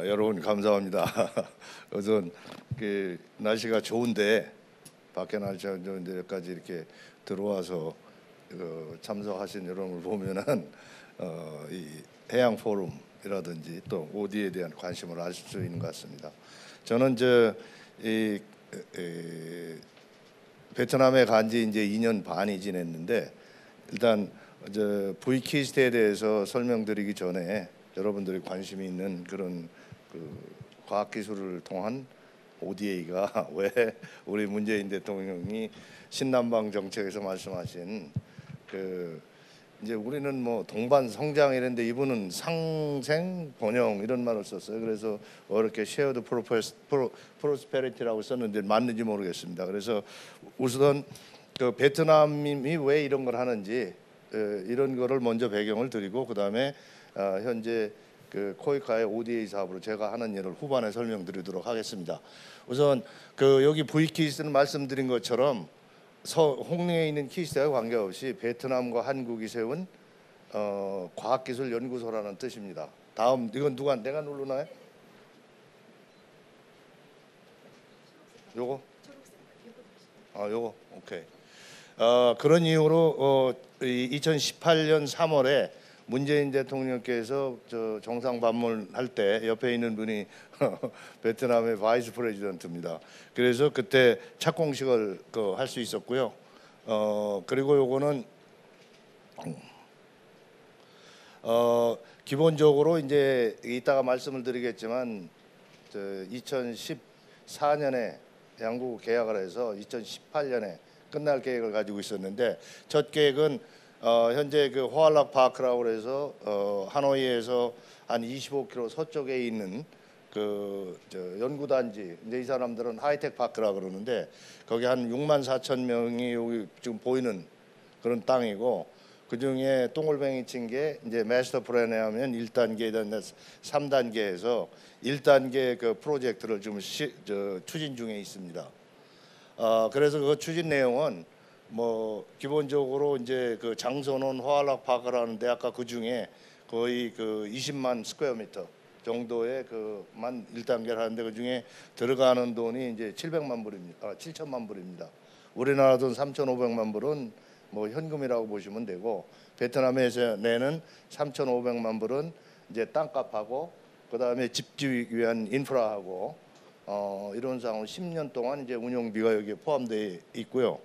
여러분 감사합니다. 우선 날씨가 좋은데 밖에 날씨가 좋은데 여기까지 이렇게 들어와서 참석하신 여러분을 보면은 이 해양 포럼이라든지 또 OD에 대한 관심을 알 수 있는 것 같습니다. 저는 베트남에 간 지 이제 2년 반이 지냈는데 일단 V키스트에 대해서 설명드리기 전에 여러분들이 관심이 있는 그런 과학 기술을 통한 ODA가 왜 우리 문재인 대통령이 신남방 정책에서 말씀하신 이제 우리는 뭐 동반 성장 이랬는데 이분은 상생 번영 이런 말을 썼어요. 그래서 어렵게 쉐어드 프로스페리티라고 썼는데 맞는지 모르겠습니다. 그래서 우선 베트남이 왜 이런 걸 하는지 이런 거를 먼저 배경을 드리고 그다음에 현재 코이카의 ODA 사업으로 제가 하는 일을 후반에 설명드리도록 하겠습니다. 우선 여기 V키스트는 말씀드린 것처럼 홍콩에 있는 키스트와 관계없이 베트남과 한국이 세운 과학기술 연구소라는 뜻입니다. 다음 이건 내가 누르나요? 요거? 요거 오케이. 그런 이유로 2018년 3월에 문재인 대통령께서 정상 방문할 때 옆에 있는 분이 베트남의 바이스 프레지던트입니다. 그래서 그때 착공식을 할 수 있었고요. 그리고 요거는 기본적으로 이제 이따가 말씀을 드리겠지만 2014년에 양국 계약을 해서 2018년에 끝날 계획을 가지고 있었는데 첫 계획은 현재 호알락 파크라고 해서 하노이에서 한 25km 서쪽에 있는 연구단지, 이제 이 사람들은 하이텍 파크라 그러는데 거기 한 64,000명이 여기 지금 보이는 그런 땅이고 그 중에 똥골뱅이 친 게 이제 마스터 플랜에 하면 1단계, 3단계에서 1단계 프로젝트를 지금 추진 중에 있습니다. 그래서 그 추진 내용은 뭐 기본적으로 이제 장선원 호알락 파크라는데 아까 그 중에 거의 20만 스퀘어미터 정도의 만 1단계를 하는데 그 중에 들어가는 돈이 이제 700만 불입니다. 7천만 불입니다. 우리나라 돈 3,500만 불은 뭐 현금이라고 보시면 되고 베트남에서 내는 3,500만 불은 이제 땅값하고 그다음에 집지 위한 인프라하고 이런 상황으로 10년 동안 이제 운영비가 여기에 포함되어 있고요.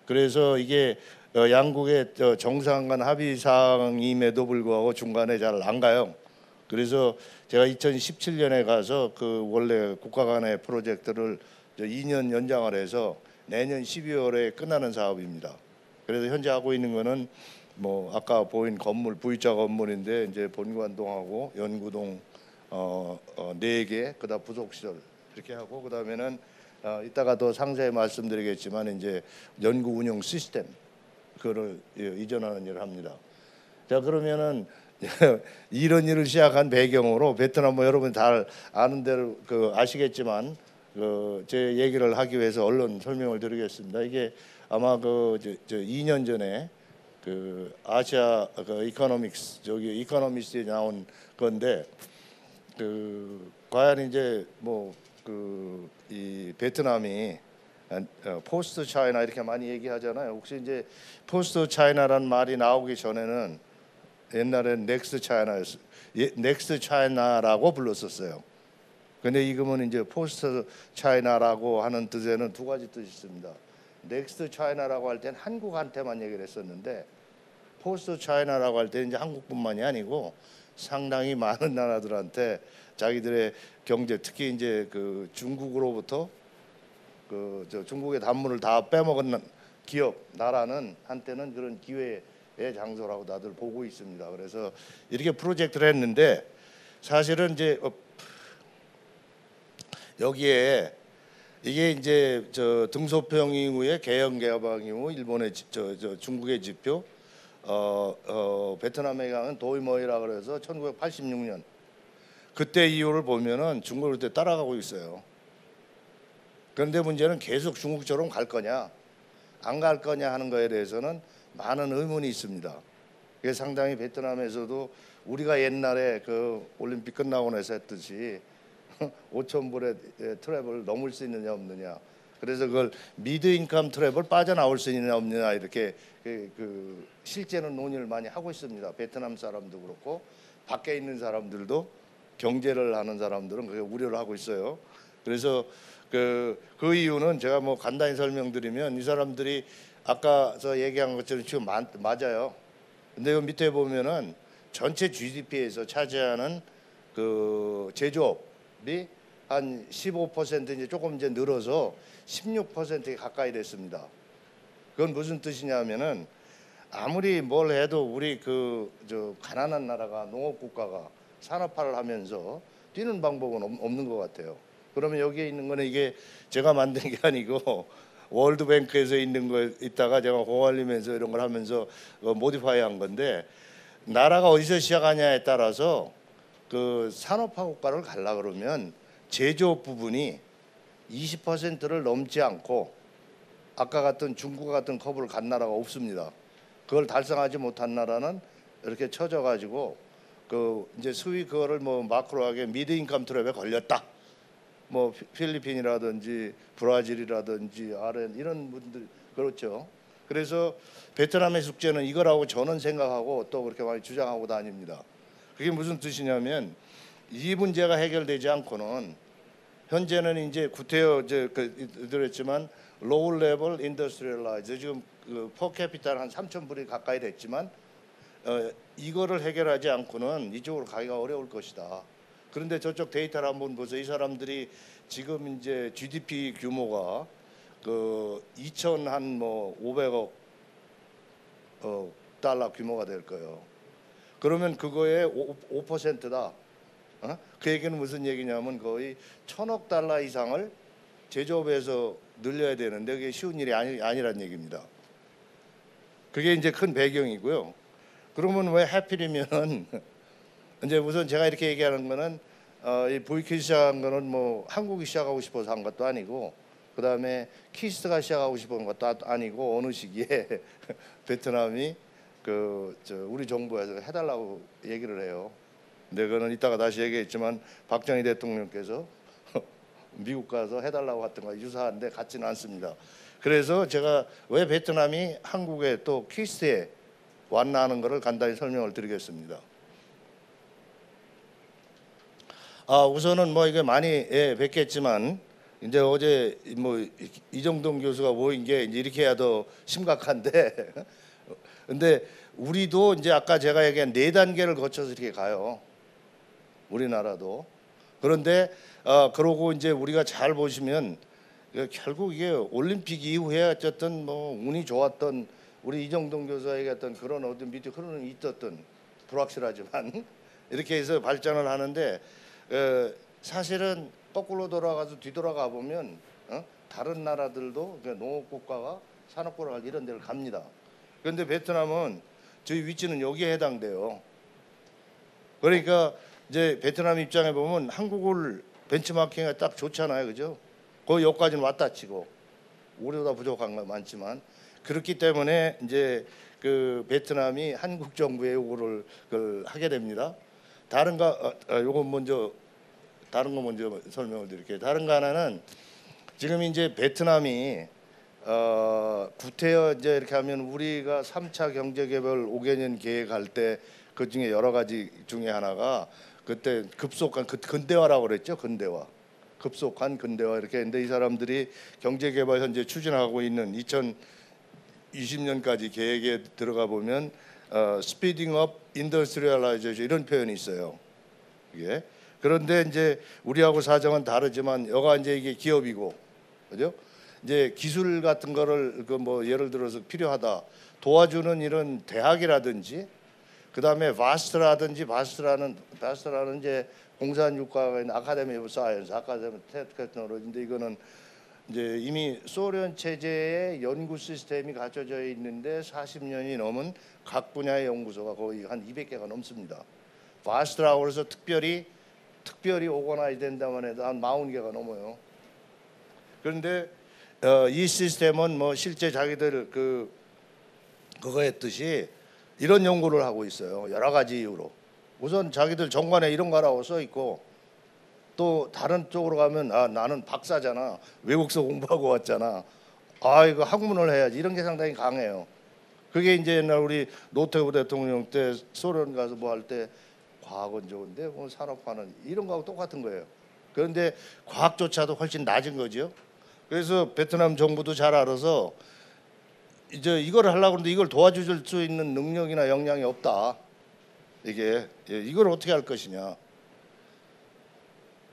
그래서 이게 양국의 정상 간 합의 사항임에도 불구하고 중간에 잘 안 가요. 그래서 제가 2017년에 가서 원래 국가 간의 프로젝트를 2년 연장을 해서 내년 12월에 끝나는 사업입니다. 그래서 현재 하고 있는 거는 뭐 아까 보인 건물 V자 건물인데 이제 본관동하고 연구동 4개 그다음 부속시설 이렇게 하고 그다음에는 이따가 더 상세히 말씀드리겠지만 이제 연구 운영 시스템 그거를 이전하는 일을 합니다. 자 그러면은 이런 일을 시작한 배경으로 베트남 뭐 여러분 잘 아는 대로 아시겠지만 제 얘기를 하기 위해서 얼른 설명을 드리겠습니다. 이게 아마 2년 전에 아시아 이코노믹스 저기 이코노미스트에 나온 건데 과연 이제 뭐 이 베트남이 포스트 차이나 이렇게 많이 얘기하잖아요. 혹시 이제 포스트 차이나라는 말이 나오기 전에는 옛날엔 넥스트 차이나였어요. 넥스트 차이나라고 불렀었어요. 근데 지금은 이제 포스트 차이나라고 하는 뜻에는 두 가지 뜻이 있습니다. 넥스트 차이나라고 할 때는 한국한테만 얘기를 했었는데 포스트 차이나라고 할 때는 이제 한국뿐만이 아니고 상당히 많은 나라들한테 자기들의 경제 특히 이제 중국으로부터 중국의 단물을 다 빼먹은 기업 나라는 한때는 그런 기회의 장소라고 다들 보고 있습니다. 그래서 이렇게 프로젝트를 했는데 사실은 이제 여기에 이게 이제 등소평 이후에 개영 개방 이후 일본의 중국의 지표 베트남에 가는 도이머이라 그래서 1986년 그때 이후를 보면은 중국을 그때 따라가고 있어요. 그런데 문제는 계속 중국처럼 갈 거냐 안 갈 거냐 하는 거에 대해서는 많은 의문이 있습니다. 그게 상당히 베트남에서도 우리가 옛날에 올림픽 끝나고 나서 했듯이 5천 불의 트랩을 넘을 수 있느냐 없느냐. 그래서 그걸 미드 인컴 트랩을 빠져나올 수 있느냐 없느냐 이렇게 실제는 논의를 많이 하고 있습니다. 베트남 사람도 그렇고 밖에 있는 사람들도 경제를 하는 사람들은 그게 우려를 하고 있어요. 그래서 그 이유는 제가 뭐 간단히 설명드리면 이 사람들이 아까 저 얘기한 것처럼 지금 맞아요. 근데 요 밑에 보면은 전체 GDP에서 차지하는 그 제조업이 한 15% 이제 조금 이제 늘어서 16%에 가까이 됐습니다. 그건 무슨 뜻이냐면은 아무리 뭘 해도 우리 저 가난한 나라가 농업 국가가 산업화를 하면서 뛰는 방법은 없는 것 같아요. 그러면 여기에 있는 거는 이게 제가 만든 게 아니고 월드뱅크에서 있는 거 있다가 제가 공알리면서 이런 걸 하면서 모디파이한 건데 나라가 어디서 시작하냐에 따라서 그 산업화 국가를 가려 그러면 제조업 부분이 20%를 넘지 않고 아까 같은 중국 같은 커브를 간 나라가 없습니다. 그걸 달성하지 못한 나라는 이렇게 쳐져 가지고 이제 수위 그거를 뭐 마크로하게 미드 인컴 트랩에 걸렸다. 뭐 필리핀이라든지 브라질이라든지 아렌 이런 분들 그렇죠. 그래서 베트남의 숙제는 이거라고 저는 생각하고 또 그렇게 많이 주장하고 다닙니다. 그게 무슨 뜻이냐면 이 문제가 해결되지 않고는 현재는 이제 구태여 이제 그랬지만 로우 레벨 인더스트리얼라이즈 지금 퍼캐피탈 한 3천 불이 가까이 됐지만 이거를 해결하지 않고는 이쪽으로 가기가 어려울 것이다. 그런데 저쪽 데이터를 한번 보세요. 이 사람들이 지금 이제 GDP 규모가 2,500억 달러 규모가 될 거예요. 그러면 그거의 5%다. 그 얘기는 무슨 얘기냐면 거의 1,000억 달러 이상을 제조업에서 늘려야 되는데 그게 쉬운 일이 아니란 얘기입니다. 그게 이제 큰 배경이고요. 그러면 왜 하필이면 이제 우선 제가 이렇게 얘기하는 거는 이 VQ 시작한 거는 뭐 한국이 시작하고 싶어서 한 것도 아니고 그다음에 키스트가 시작하고 싶은 것도 아니고 어느 시기에 베트남이 우리 정부에서 해달라고 얘기를 해요. 근데 그거는 이따가 다시 얘기했지만 박정희 대통령께서 미국 가서 해달라고 했던 거 유사한데 같지는 않습니다. 그래서 제가 왜 베트남이 한국에 또 키스트에 왔나 하는 것을 간단히 설명을 드리겠습니다. 우선은 뭐 이게 많이 뵙겠지만 이제 어제 뭐 이정동 교수가 모인 게 이제 이렇게 해야 더 심각한데 근데 우리도 이제 아까 제가 얘기한 4단계를 거쳐서 이렇게 가요. 우리나라도. 그런데 그러고 이제 우리가 잘 보시면 결국 이게 올림픽 이후에 어쨌든 뭐 운이 좋았던 우리 이정동 교수가 얘기했던 그런 어떤 밑에 흐름이 있었던 불확실하지만 이렇게 해서 발전을 하는데 사실은 거꾸로 돌아가서 뒤돌아가 보면 다른 나라들도 농업 국가가 산업 국가가 이런 데를 갑니다. 그런데 베트남은 저희 위치는 여기에 해당돼요. 그러니까 이제 베트남 입장에 보면 한국을 벤치마킹에 딱 좋잖아요, 그죠? 거기 여기까지는 왔다 치고 우리보다 부족한 건 많지만 그렇기 때문에 이제 베트남이 한국 정부의 요구를 하게 됩니다. 다른 거 먼저 설명을 드릴게요. 다른 거 하나는 지금 이제 베트남이 구태여 이제 이렇게 하면 우리가 3차 경제개발 5개년 계획할 때 그 중에 여러 가지 중에 하나가 그때 급속한 근대화라고 그랬죠. 근대화. 급속한 근대화 이렇게 했는데 이 사람들이 경제개발 현재 추진하고 있는 2020년까지 계획에 들어가 보면 스피딩 업 인더스트리얼라이제이션 이런 표현이 있어요. 이게 그런데 이제 우리하고 사정은 다르지만 여가 이제 이게 기업이고 그죠? 이제 기술 같은 거를 뭐 예를 들어서 필요하다 도와주는 이런 대학이라든지 그다음에 바스트라는 이제 공산유과가 있는 아카데미 오브 사이언스, 아카데미 테크놀로지인데 이거는 이제 이미 소련 체제의 연구 시스템이 갖춰져 있는데 40년이 넘은 각 분야의 연구소가 거의 한 200개가 넘습니다. 바스트라고 해서 특별히 오거나이즈 된다만 해도 한 40개가 넘어요. 그런데 이 시스템은 뭐 실제 자기들 그거 했듯이 이런 연구를 하고 있어요. 여러 가지 이유로. 우선 자기들 정관에 이런 거라고 써 있고 또 다른 쪽으로 가면 아 나는 박사잖아. 외국서 공부하고 왔잖아. 아 이거 학문을 해야지. 이런 게 상당히 강해요. 그게 이제 옛날 우리 노태우 대통령 때 소련 가서 뭐 할 때 과학은 좋은데 뭐 산업화는 이런 거하고 똑같은 거예요. 그런데 과학조차도 훨씬 낮은 거죠. 그래서 베트남 정부도 잘 알아서 이제 이걸 하려고 하는데 이걸 도와줄 수 있는 능력이나 역량이 없다. 이게 이걸 어떻게 할 것이냐.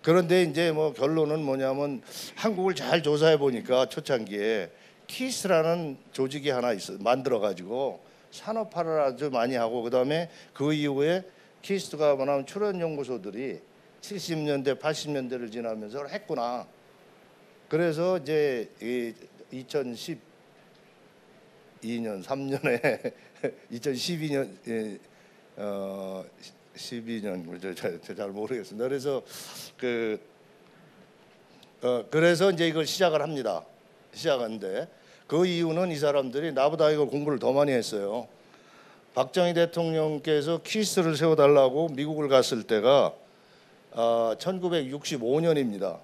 그런데 이제 뭐 결론은 뭐냐면 한국을 잘 조사해 보니까 초창기에 키스라는 조직이 하나 있어 만들어 가지고 산업화를 아주 많이 하고 그다음에 그 이후에 키스가 뭐냐면 출연 연구소들이 70년대 80년대를 지나면서 했구나. 그래서 이제 2012년 3년에 2012년 12년 잘 모르겠습니다. 그래서 그래서 이제 이걸 시작을 합니다. 시작하는데 그 이유는 이 사람들이 나보다 이걸 공부를 더 많이 했어요. 박정희 대통령께서 키스를 세워달라고 미국을 갔을 때가 1965년입니다.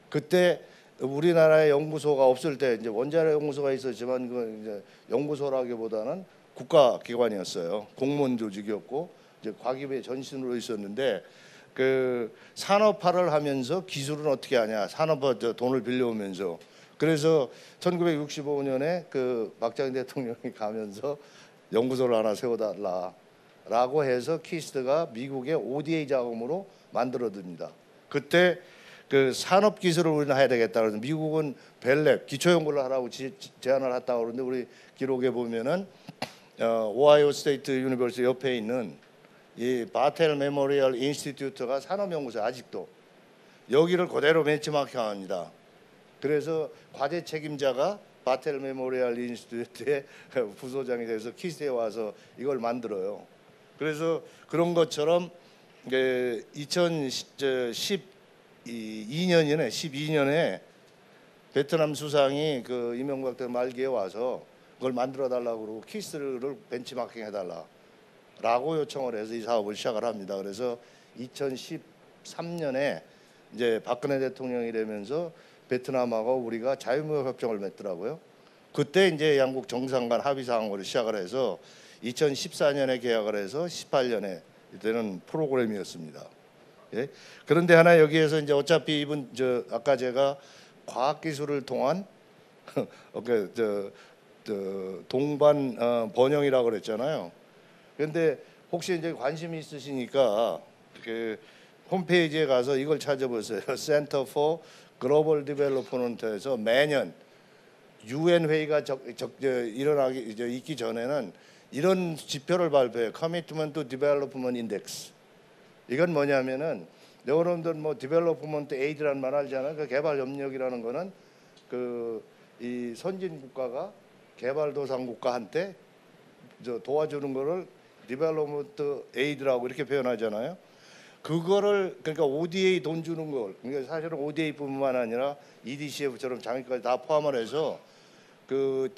그때 우리나라에 연구소가 없을 때 이제 원자력 연구소가 있었지만 그 이제 연구소라기보다는 국가기관이었어요. 공무원 조직이었고 이제 과기부의 전신으로 있었는데 그 산업화를 하면서 기술은 어떻게 하냐 산업화 돈을 빌려오면서 그래서 1965년에 그 박정희 대통령이 가면서 연구소를 하나 세워달라라고 해서 키스트가 미국의 ODA 자금으로 만들어집니다. 그때 그 산업 기술을 우리는 해야 되겠다 그래서 미국은 벨랩 기초 연구를 하라고 제안을 했다고 그러는데 우리 기록에 보면은 오하이오 스테이트 유니버시티 옆에 있는 이 바텔 메모리얼 인스티튜트가 산업연구소 아직도 여기를 그대로 벤치마킹합니다. 그래서 과제 책임자가 바텔 메모리얼 인스티튜트의 부소장이 돼서 키스에 와서 이걸 만들어요. 그래서 그런 것처럼 2012년에 베트남 수상이 그 이명박 때 말기에 와서 그걸 만들어 달라고 그러고 키스를 벤치마킹 해달라라고 요청을 해서 이 사업을 시작을 합니다. 그래서 2013년에 이제 박근혜 대통령이 되면서 베트남하고 우리가 자유무역 협정을 맺더라고요. 그때 이제 양국 정상 간 합의 사항으로 시작을 해서 2014년에 계약을 해서 18년에 이때는 프로그램이었습니다. 예? 그런데 하나 여기에서 이제 어차피 이분 아까 제가 과학기술을 통한 동반 번영이라고 그랬잖아요. 그런데 혹시 이제 관심이 있으시니까 그 홈페이지에 가서 이걸 찾아보세요. Center for Global Development에서 매년 UN 회의가 일어나기 있기 전에는 이런 지표를 발표해요. Commitment to Development Index. 이건 뭐냐면은 여러분들 뭐 디벨로프먼트 에이드라는 말 알잖아요. 그 개발 협력이라는 거는 그 이 선진 국가가 개발도상국가한테 도와주는 거를 디벨로먼트 에이드라고 이렇게 표현하잖아요. 그거를 그러니까 ODA 돈 주는 걸 그러니까 사실은 ODA뿐만 아니라 EDCF처럼 장애까지 다 포함을 해서 그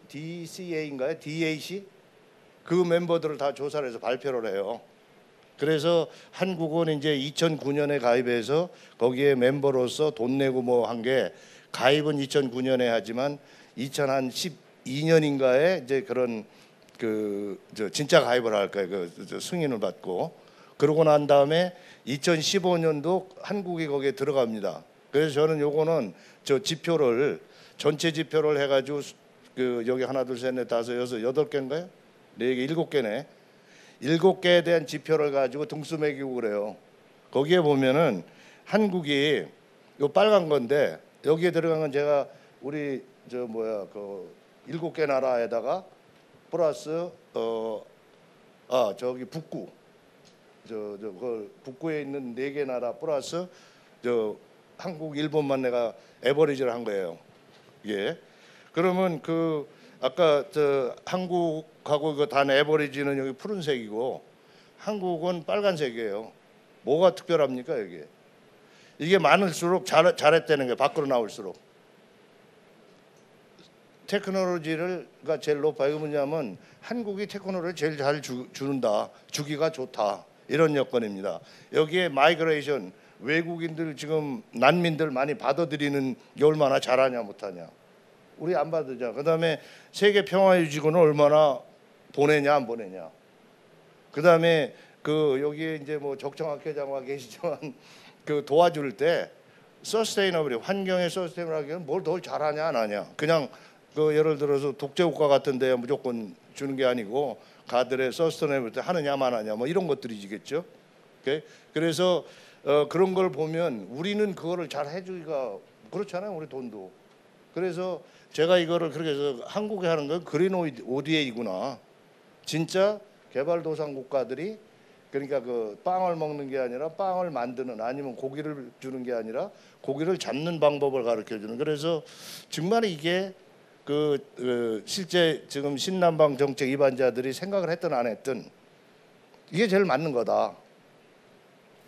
DCA인가요? DAC 그 멤버들을 다 조사를 해서 발표를 해요. 그래서 한국은 이제 2009년에 가입해서 거기에 member로서 돈 내고 뭐 한 게 가입은 2009년에 하지만 2012년인가에 이제 그런 진짜 가입을 할 거예요. 승인을 받고 그러고 난 다음에 2015년도 한국이 거기에 들어갑니다. 그래서 저는 요거는 지표를 전체 지표를 해가지고 여기 하나 둘 셋 넷 다섯 여섯 여덟 개인가요? 네 개 일곱 개네. 7개에 대한 지표를 가지고 등수 매기고 그래요. 거기에 보면은 한국이 요 빨간 건데 여기에 들어간 건 제가 우리 그 7개 나라에다가 플러스 저기 북구 그 북구에 있는 4개 나라 플러스 한국 일본만 내가 에버리지를 한 거예요. 이게 그러면 아까 한국하고 그 단 에버리지는 여기 푸른색이고 한국은 빨간색이에요. 뭐가 특별합니까 이게? 이게 많을수록 잘했다는 게 밖으로 나올수록 테크놀로지가 제일 높아. 이거 뭐냐면 한국이 테크놀로지를 제일 잘 주는다. 주기가 좋다. 이런 여건입니다. 여기에 마이그레이션 외국인들 지금 난민들 많이 받아들이는 게 얼마나 잘하냐 못하냐. 우리 안 받으자. 그다음에 세계 평화유지군은 얼마나 보내냐 안 보내냐. 그다음에 그 여기에 이제 뭐 적정학 회장과 계시지만 그 도와줄 때 서스테이너블이 환경에 서스테이너블하게 뭘 더 잘하냐 안 하냐. 그냥 그 예를 들어서 독재국가 같은데 무조건 주는 게 아니고 가들의 서스테이너블 하느냐 마느냐 뭐 이런 것들이지겠죠. 그래서 그런 걸 보면 우리는 그거를 잘 해주기가 그렇잖아요. 우리 돈도. 그래서 제가 이거를 그렇게 해서 한국에 하는 건 그린 ODA이구나. 진짜 개발도상 국가들이 그러니까 그 빵을 먹는 게 아니라 빵을 만드는 아니면 고기를 주는 게 아니라 고기를 잡는 방법을 가르쳐 주는. 그래서 정말 이게 실제 지금 신남방 정책 입안자들이 생각을 했든 안 했든 이게 제일 맞는 거다.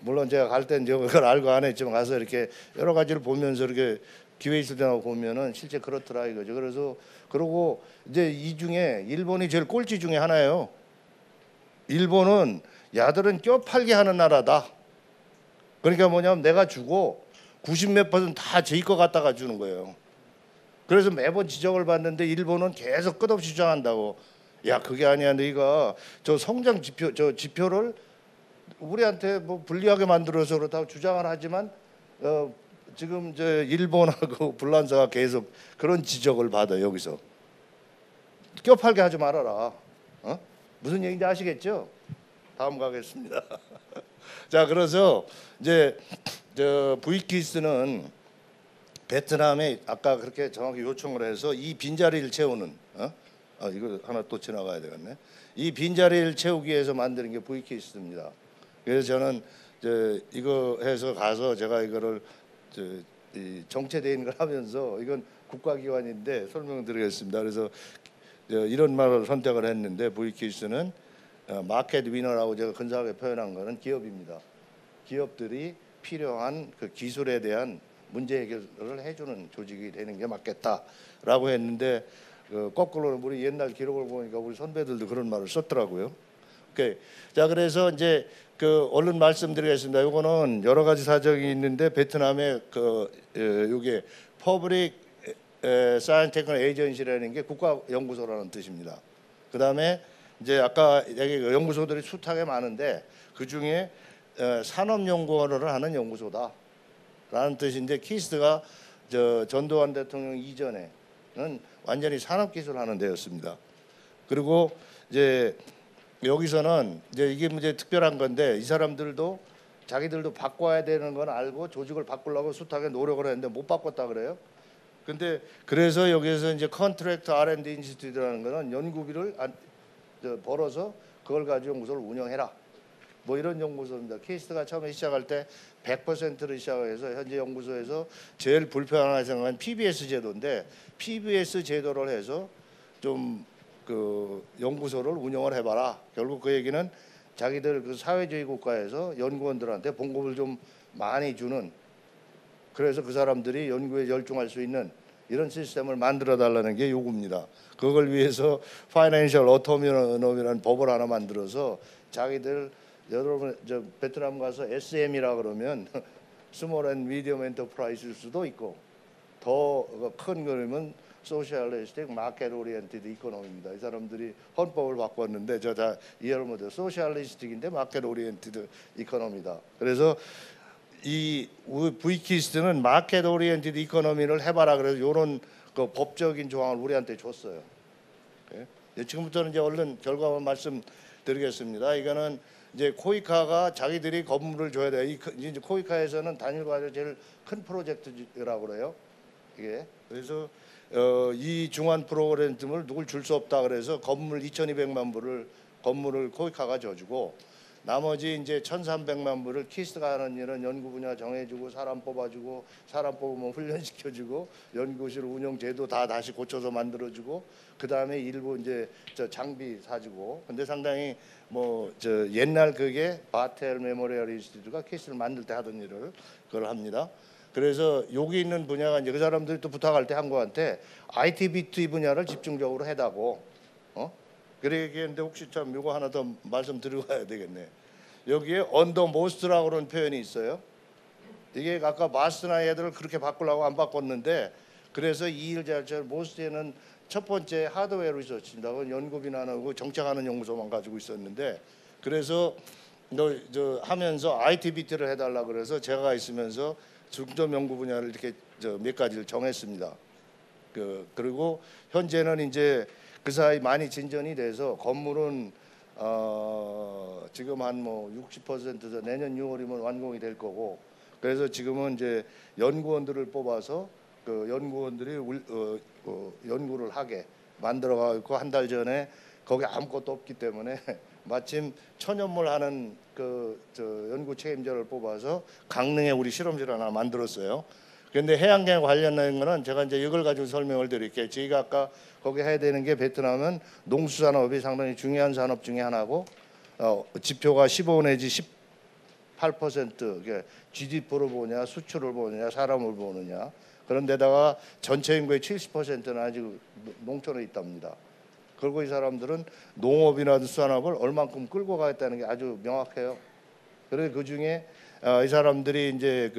물론 제가 갈 땐 그걸 알고 안 했지만 가서 이렇게 여러 가지를 보면서 이렇게 기회 있을 때나 보면은 실제 그렇더라 이거죠. 그래서 그러고 이제 이 중에 일본이 제일 꼴찌 중에 하나예요. 일본은 야들은 껴팔게 하는 나라다. 그러니까 뭐냐면 내가 주고 90몇 % 다 제 거 갖다가 주는 거예요. 그래서 매번 지적을 받는데 일본은 계속 끝없이 주장한다고. 야 그게 아니야. 너희가 저 성장 지표 저 지표를 우리한테 뭐 불리하게 만들어서 그렇다고 주장을 하지만 지금 저 일본하고 불란서가 계속 그런 지적을 받아. 여기서 껴팔게 하지 말아라. 무슨 얘기인지 아시겠죠? 다음 가겠습니다. 자, 그래서 이제 저 브이키스는 베트남에 아까 그렇게 정확히 요청을 해서 이 빈자리를 채우는 이거 하나 또 지나가야 되겠네. 이 빈자리를 채우기 위해서 만드는 게 브이키스입니다. 그래서 저는 이거 해서 가서 제가 이거를 이 정체되어 있는 걸 하면서 이건 국가기관인데 설명드리겠습니다. 그래서 이런 말을 선택을 했는데 브이키스는 마켓 위너라고 제가 근사하게 표현한 거는 기업입니다. 기업들이 필요한 그 기술에 대한 문제 해결을 해주는 조직이 되는 게 맞겠다라고 했는데 거꾸로는 우리 옛날 기록을 보니까 우리 선배들도 그런 말을 썼더라고요. 오케이. 자, 그래서 이제 얼른 말씀드리겠습니다. 이거는 여러 가지 사정이 있는데 베트남의 요게 퍼블릭 사이언스 테크놀 에이전시라는 게 국가 연구소라는 뜻입니다. 그다음에 이제 아까 여기 연구소들이 숱하게 많은데 그 중에 산업연구원을 하는 연구소다라는 뜻인데 키스트가 전두환 대통령 이전에는 완전히 산업기술하는 데였습니다. 그리고 이제 여기서는 이제 이게 이제 특별한 건데 이 사람들도 자기들도 바꿔야 되는 건 알고 조직을 바꾸려고 숱하게 노력을 했는데 못 바꿨다 그래요. 근데 그래서 여기에서 이제 컨트랙트 R&D 인스티튜트라는 거는 연구비를 벌어서 그걸 가지고 연구소를 운영해라. 뭐 이런 연구소입니다. 케이스가 처음에 시작할 때 100%를 시작해서 현재 연구소에서 제일 불편하게 생각하는 PBS 제도인데 PBS 제도를 해서 좀 연구소를 운영을 해봐라. 결국 그 얘기는 자기들 그 사회주의 국가에서 연구원들한테 봉급을 좀 많이 주는, 그래서 그 사람들이 연구에 열중할 수 있는 이런 시스템을 만들어 달라는 게 요구입니다. 그걸 위해서 파이낸셜 오토노미라는 법을 하나 만들어서 자기들 여러분 베트남 가서 SM이라 그러면 스몰 앤 미디엄 엔터프라이즈일 수도 있고 더 큰 그림은 소셜리스틱 마켓 오리엔티드 이코노미입니다. 이 사람들이 헌법을 바꿨는데 저 다 이해를 못해요. 소셜리스틱인데 마켓 오리엔티드 이코노미다. 그래서 이 브이키스트는 마켓 오리엔티드 이코노미를 해봐라. 그래서 이런 그 법적인 조항을 우리한테 줬어요. 네? 지금부터는 이제 얼른 결과만 말씀드리겠습니다. 이거는 이제 코이카가 자기들이 건물을 줘야 돼요. 이제 코이카에서는 단일과제 제일 큰 프로젝트라고 그래요. 이게 그래서 이 중환 프로그램을 누굴 줄 수 없다 그래서 건물 2,200만 불을 건물을 코이카가 져주고 나머지 이제 1,300만 불을 키스가 하는 일은 연구 분야 정해주고 사람 뽑아주고 사람 뽑으면 훈련시켜주고 연구실 운영 제도 다 다시 고쳐서 만들어주고 그 다음에 일부 이제 장비 사주고. 근데 상당히 옛날 그게 바텔 메모리얼 인스티튜트가 키스를 만들 때 하던 일을 그걸 합니다. 그래서 여기 있는 분야가 이제 그 사람들이 또 부탁할 때 한국한테 IT BT 분야를 집중적으로 해다고. 그래 얘기했는데 혹시 참 이거 하나 더 말씀드리고 가야 되겠네. 여기에 언더 모스트라고 그런 표현이 있어요. 이게 아까 마스나 애들을 그렇게 바꾸려고 안 바꿨는데, 그래서 이 일 자체를 모스트에는 첫 번째 하드웨어 리서치입니다. 그건 연구비는 안 하고 정책하는 연구소만 가지고 있었는데, 그래서 너 저 하면서 ITBT를 해달라 그래서 제가 있으면서 중점 연구 분야를 이렇게 몇 가지를 정했습니다. 그리고 현재는 이제 그 사이 많이 진전이 돼서 건물은 지금 한 뭐 60% 내년 6월이면 완공이 될 거고, 그래서 지금은 이제 연구원들을 뽑아서 그 연구원들이 연구를 하게 만들어가고, 한 달 전에 거기 아무것도 없기 때문에 마침 천연물 하는 연구 책임자를 뽑아서 강릉에 우리 실험실 하나 만들었어요. 그런데 해양경 관련된 거는 제가 이제 이걸 가지고 설명을 드릴게요. 저희가 아까 거기 해야 되는 게, 베트남은 농수산업이 상당히 중요한 산업 중에 하나고, 지표가 15 내지 18% GDP를 보냐, 수출을 보느냐, 사람을 보느냐. 그런데다가 전체 인구의 70%는 아직 농촌에 있답니다. 그리고 이 사람들은 농업이나 수산업을 얼만큼 끌고 가겠다는 게 아주 명확해요. 그래서 그 중에 이 사람들이 이제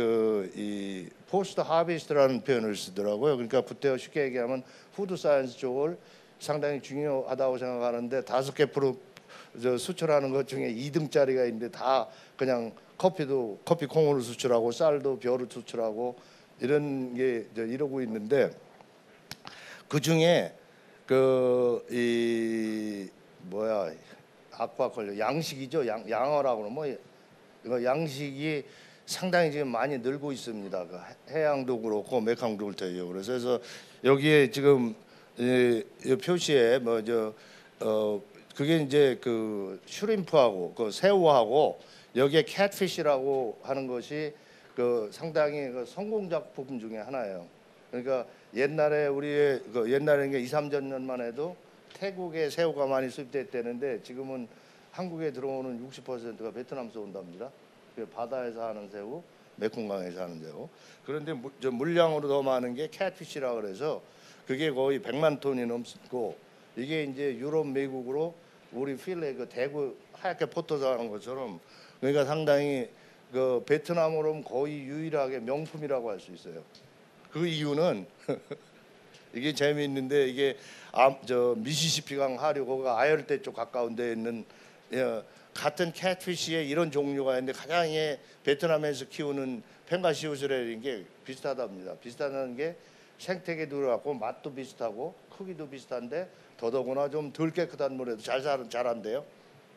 이 포스트 하비스트라는 표현을 쓰더라고요. 그러니까 부터 쉽게 얘기하면 푸드 사이언스 쪽을 상당히 중요하다고 생각하는데, 5개 프로 수출하는 것 중에 2등짜리가 있는데 다 그냥 커피 콩으로 수출하고 쌀도 벼를 수출하고 이런 게 이러고 있는데, 그 중에 이 아쿠아컬처 양식이죠. 양어라고 뭐 이거 양식이 상당히 지금 많이 늘고 있습니다. 해양도 그렇고 메캉도 그렇고요. 그래서 여기에 지금 이 표시에 그게 이제 그 슈림프하고 그 새우하고 여기에 캣피시라고 하는 것이 상당히 성공 작품 중에 하나예요. 그러니까 옛날에 옛날에 2, 3년 해도 태국에 새우가 많이 수입됐다는데, 지금은 한국에 들어오는 60%가 베트남에서 온답니다. 바다에서 하는 새우, 메콩강에서 하는 새우. 그런데 물량으로 더 많은 게 캣피시라 그래서 그게 거의 100만 톤이 넘고, 이게 이제 유럽, 미국으로 우리 필레 대구 하얗게 포터서 하는 것처럼, 그러니까 상당히 베트남으로는 거의 유일하게 명품이라고 할 수 있어요. 그 이유는 이게 재미있는데, 이게 미시시피강 하류고가 아열대 쪽 가까운 데에 있는 같은 캣피시에 이런 종류가 있는데, 가장 베트남에서 키우는 펜가시우스라는 게 비슷하답니다. 비슷하다는 게 생태계도 그렇고 맛도 비슷하고 크기도 비슷한데, 더더구나 좀 덜 깨끗한 물에도 자란대요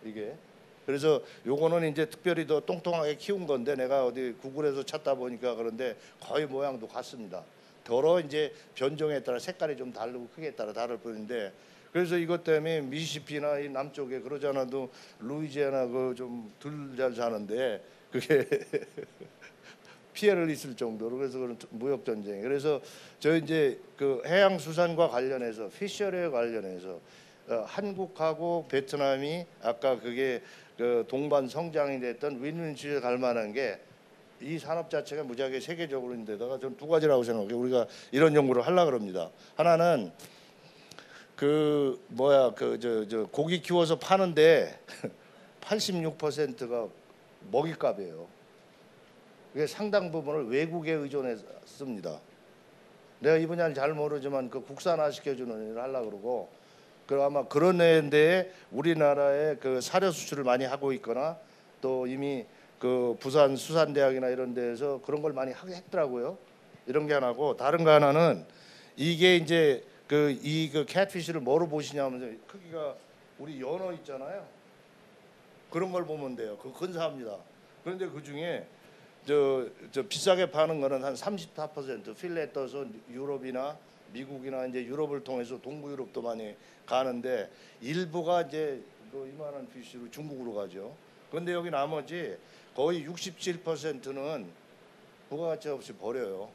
이게. 그래서 요거는 이제 특별히 더 똥똥하게 키운 건데, 내가 어디 구글에서 찾다 보니까 그런데 거의 모양도 같습니다. 더러 이제 변종에 따라 색깔이 좀 다르고 크기에 따라 다를 뿐인데, 그래서 이것 때문에 미시시피나 이 남쪽에 그러지 않아도 루이지애나 좀 덜 잘 사는데 그게 피해를 있을 정도로, 그래서 그런 무역 전쟁. 그래서 저 이제 해양수산과 관련해서 피셔리에 관련해서 한국하고 베트남이 아까 그게 동반 성장이 됐던 윈윈 주에 갈 만한 게, 이 산업 자체가 무지하게 세계적으로인데다가 저는 2가지라고 생각해요. 우리가 이런 연구를 하려고 합니다. 하나는 고기 키워서 파는데 86%가 먹이값이에요. 그게 상당 부분을 외국에 의존했습니다. 내가 이 분야를 잘 모르지만 국산화 시켜주는 일을 하려고 그러고, 아마 그런 데에 우리나라의 사료 수출을 많이 하고 있거나, 또 이미 부산 수산대학이나 이런 데에서 그런 걸 많이 했더라고요. 이런 게 하나고, 다른 거 하나는 이게 이제 이 캣피시를 뭐로 보시냐면, 크기가 우리 연어 있잖아요. 그런 걸 보면 돼요. 근사합니다. 그런데 그 중에 저 비싸게 파는 거는 한 34% 필레 떠서 유럽이나 미국이나 이제 유럽을 통해서 동부 유럽도 많이 가는데, 일부가 이제 이만한 피시로 중국으로 가죠. 그런데 여기 나머지 거의 67%는 부가가치 없이 버려요.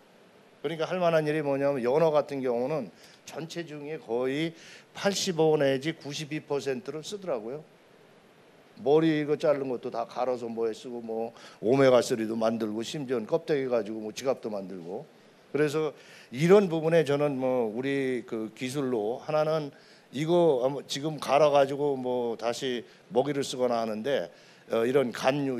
그러니까 할 만한 일이 뭐냐면, 연어 같은 경우는 전체 중에 거의 85 내지 92%를 쓰더라고요. 머리 이거 자른 것도 다 갈아서 뭐에 쓰고, 뭐 오메가3도 만들고, 심지어는 껍데기 가지고 뭐 지갑도 만들고. 그래서 이런 부분에 저는 우리 기술로 하나는 이거 지금 갈아 가지고 다시 먹이를 쓰거나 하는데, 이런 간유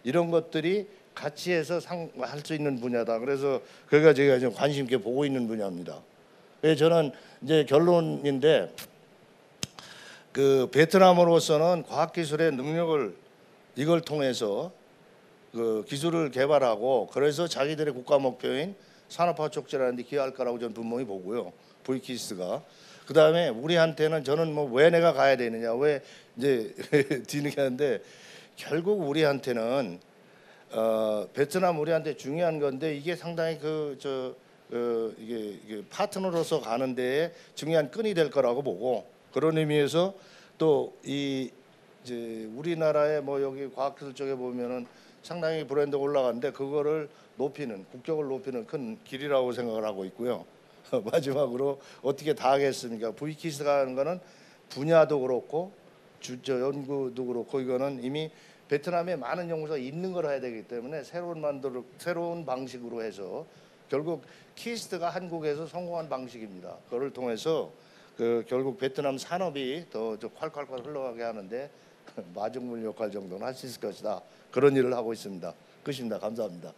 이런 것들이 같이 해서 할 수 있는 분야다. 그래서 그가 제가 좀 관심 있게 보고 있는 분야입니다. 그래서 저는 이제 결론인데 그 베트남으로서는 과학기술의 능력을 이걸 통해서 그 기술을 개발하고 그래서 자기들의 국가 목표인 산업화 촉진하는 데 기여할 거라고 저는 분명히 보고요. 브이키스가. 그다음에 우리한테는 저는 뭐 왜 내가 가야 되느냐 왜 이제 뒤늦게하는데 결국 우리한테는 베트남 우리한테 중요한 건데 이게 상당히 이게 파트너로서 가는 데에 중요한 끈이 될 거라고 보고 그런 의미에서 또 이제 우리나라의 뭐 여기 과학기술 쪽에 보면은 상당히 브랜드가 올라가는데 그거를 국격을 높이는 큰 길이라고 생각을 하고 있고요. 마지막으로 어떻게 다 하겠습니까? V키스가 하는 거는 분야도 그렇고 연구도 그렇고 이거는 이미 베트남에 많은 연구소가 있는 걸 해야 되기 때문에 새로운 방식으로 해서 결국 키스트가 한국에서 성공한 방식입니다. 그걸 통해서 결국 베트남 산업이 더 콸콸콸 흘러가게 하는데 마중물 역할 정도는 할 수 있을 것이다. 그런 일을 하고 있습니다. 끝입니다. 감사합니다.